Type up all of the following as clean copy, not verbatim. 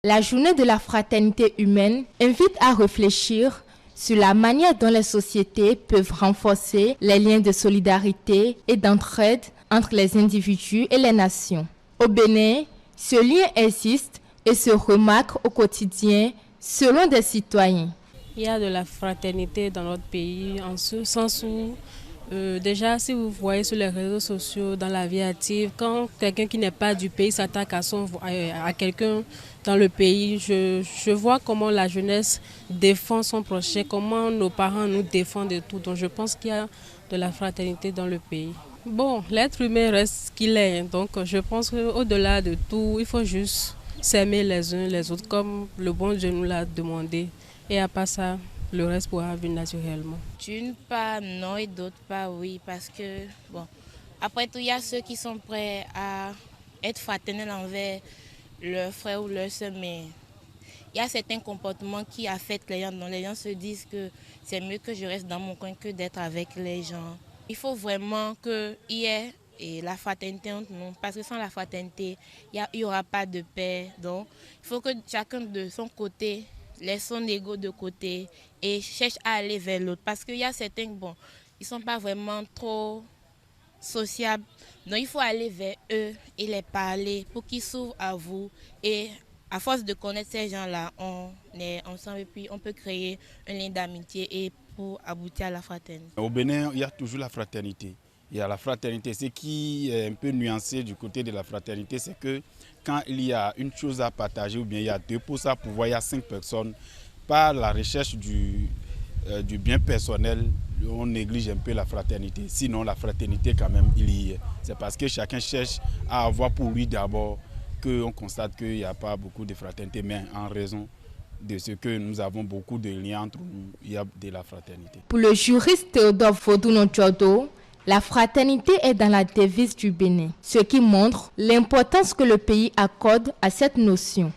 La journée de la fraternité humaine invite à réfléchir sur la manière dont les sociétés peuvent renforcer les liens de solidarité et d'entraide entre les individus et les nations. Au Bénin, ce lien existe et se remarque au quotidien selon des citoyens. Il y a de la fraternité dans notre pays en ce sens où déjà, si vous voyez sur les réseaux sociaux, dans la vie active, quand quelqu'un qui n'est pas du pays s'attaque à quelqu'un dans le pays, je vois comment la jeunesse défend son projet, comment nos parents nous défendent de tout. Donc je pense qu'il y a de la fraternité dans le pays. Bon, l'être humain reste ce qu'il est. Donc je pense qu'au-delà de tout, il faut juste s'aimer les uns les autres comme le bon Dieu nous l'a demandé. Et à part ça, le reste pourra venir naturellement. D'une part, non, et d'autre part, oui, parce que, bon, après tout, il y a ceux qui sont prêts à être fraternels envers leurs frères ou leurs sœurs, mais il y a certains comportements qui affectent les gens, dont les gens se disent que c'est mieux que je reste dans mon coin que d'être avec les gens. Il faut vraiment qu'il y ait la fraternité entre nous, parce que sans la fraternité, il n'y aura pas de paix. Donc, il faut que chacun de son côté laisse son ego de côté et cherche à aller vers l'autre. Parce qu'il y a certains, bon, ils ne sont pas vraiment trop sociables. Donc il faut aller vers eux et les parler pour qu'ils s'ouvrent à vous. Et à force de connaître ces gens-là, on est ensemble et puis on peut créer un lien d'amitié et pour aboutir à la fraternité. Au Bénin, il y a toujours la fraternité. Il y a la fraternité. Ce qui est un peu nuancé du côté de la fraternité, c'est que quand il y a une chose à partager ou bien il y a deux postes à pouvoir, il y a 5 personnes, par la recherche du bien personnel, on néglige un peu la fraternité. Sinon, la fraternité, quand même, il y est. C'est parce que chacun cherche à avoir pour lui d'abord qu'on constate qu'il n'y a pas beaucoup de fraternité, mais en raison de ce que nous avons beaucoup de liens entre nous, il y a de la fraternité. Pour le juriste Théodore Vodouno-Djodo, la fraternité est dans la devise du Bénin, ce qui montre l'importance que le pays accorde à cette notion.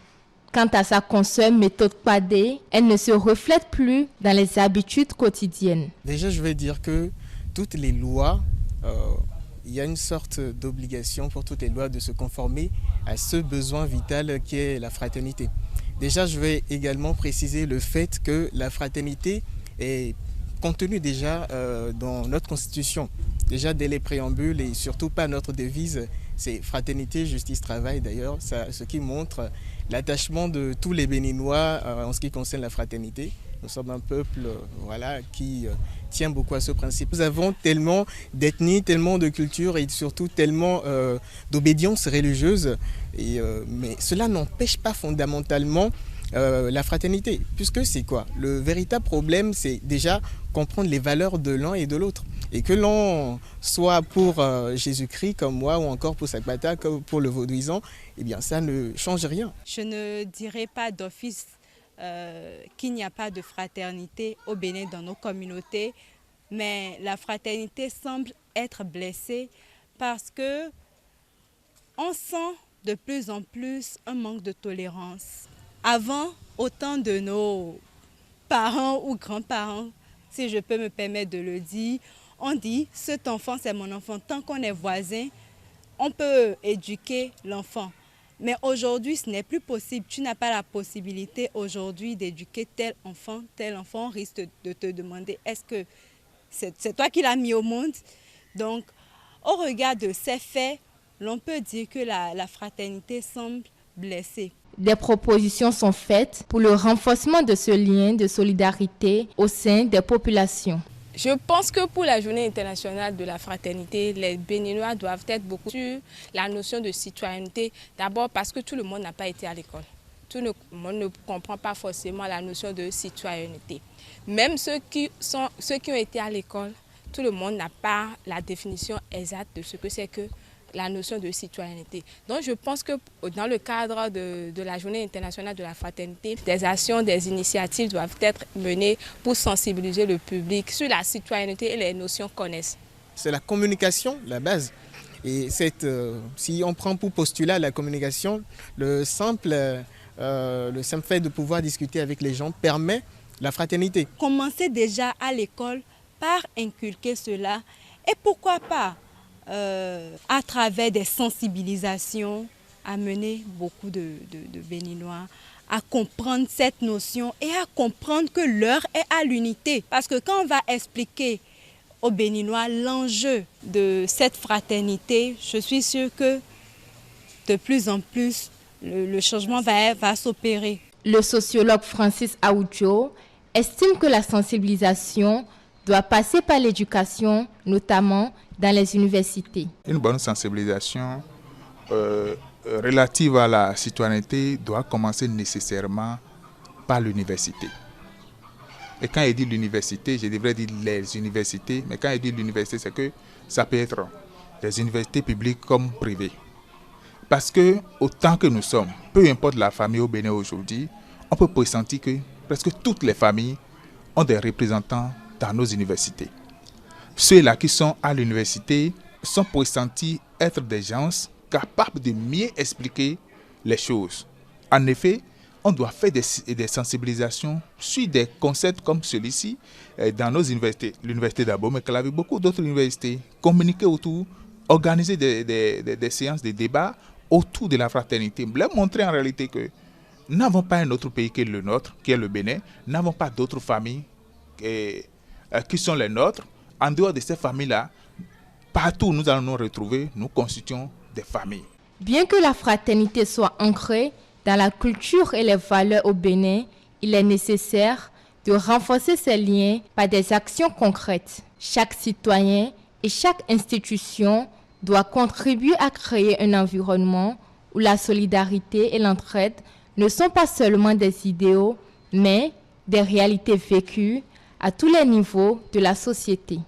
Quant à sa consoeur méthode Padé, elle ne se reflète plus dans les habitudes quotidiennes. Déjà, je vais dire que toutes les lois, il y a une sorte d'obligation pour toutes les lois de se conformer à ce besoin vital qui est la fraternité. Déjà, je vais également préciser le fait que la fraternité est contenue déjà dans notre constitution. Déjà dès les préambules et surtout pas notre devise, c'est fraternité, justice, travail d'ailleurs, ce qui montre l'attachement de tous les Béninois en ce qui concerne la fraternité. Nous sommes un peuple qui tient beaucoup à ce principe. Nous avons tellement d'ethnies, tellement de cultures et surtout tellement d'obédience religieuse, mais cela n'empêche pas fondamentalement la fraternité, puisque c'est quoi? Le véritable problème, c'est déjà comprendre les valeurs de l'un et de l'autre. Et que l'on soit pour Jésus-Christ comme moi ou encore pour Sakbata comme pour le vaudouisant, eh bien ça ne change rien. Je ne dirais pas d'office qu'il n'y a pas de fraternité au Bénin dans nos communautés, mais la fraternité semble être blessée parce que on sent de plus en plus un manque de tolérance. Avant, au temps de nos parents ou grands-parents, si je peux me permettre de le dire, on dit « cet enfant, c'est mon enfant ». Tant qu'on est voisin, on peut éduquer l'enfant. Mais aujourd'hui, ce n'est plus possible. Tu n'as pas la possibilité aujourd'hui d'éduquer tel enfant. Tel enfant risque de te demander « est-ce que c'est toi qui l'as mis au monde ?» Donc, au regard de ces faits, l'on peut dire que la fraternité semble blessée. Des propositions sont faites pour le renforcement de ce lien de solidarité au sein des populations. Je pense que pour la journée internationale de la fraternité, les Béninois doivent être beaucoup sur la notion de citoyenneté. D'abord parce que tout le monde n'a pas été à l'école. Tout le monde ne comprend pas forcément la notion de citoyenneté. Même ceux qui ont été à l'école, tout le monde n'a pas la définition exacte de ce que c'est que la notion de citoyenneté. Donc je pense que dans le cadre de la journée internationale de la fraternité, des actions, des initiatives doivent être menées pour sensibiliser le public sur la citoyenneté et les notions connaissent. C'est la communication, la base. Et si on prend pour postulat la communication, le simple fait de pouvoir discuter avec les gens permet la fraternité. Commencer déjà à l'école par inculquer cela et pourquoi pas à travers des sensibilisations, amener beaucoup de Béninois à comprendre cette notion et à comprendre que l'heure est à l'unité. Parce que quand on va expliquer aux Béninois l'enjeu de cette fraternité, je suis sûre que de plus en plus, le changement va s'opérer. Le sociologue Francis Aoudjo estime que la sensibilisation doit passer par l'éducation, notamment dans les universités. Une bonne sensibilisation relative à la citoyenneté doit commencer nécessairement par l'université. Et quand il dit l'université, je devrais dire les universités, mais quand il dit l'université, c'est que ça peut être des universités publiques comme privées. Parce que autant que nous sommes, peu importe la famille au Bénin aujourd'hui, on peut pressentir que presque toutes les familles ont des représentants dans nos universités. Ceux-là qui sont à l'université sont pressentis être des gens capables de mieux expliquer les choses. En effet, on doit faire des sensibilisations sur des concepts comme celui-ci dans nos universités. L'université d'Abo, mais qu'elle avait beaucoup d'autres universités, communiquer autour, organiser des séances de débat autour de la fraternité. Leur montrer en réalité que nous n'avons pas un autre pays que le nôtre, qui est le Bénin. Nous n'avons pas d'autres familles qui sont les nôtres. En dehors de ces familles-là, partout où nous allons nous retrouver, nous constituons des familles. Bien que la fraternité soit ancrée dans la culture et les valeurs au Bénin, il est nécessaire de renforcer ces liens par des actions concrètes. Chaque citoyen et chaque institution doit contribuer à créer un environnement où la solidarité et l'entraide ne sont pas seulement des idéaux, mais des réalités vécues à tous les niveaux de la société.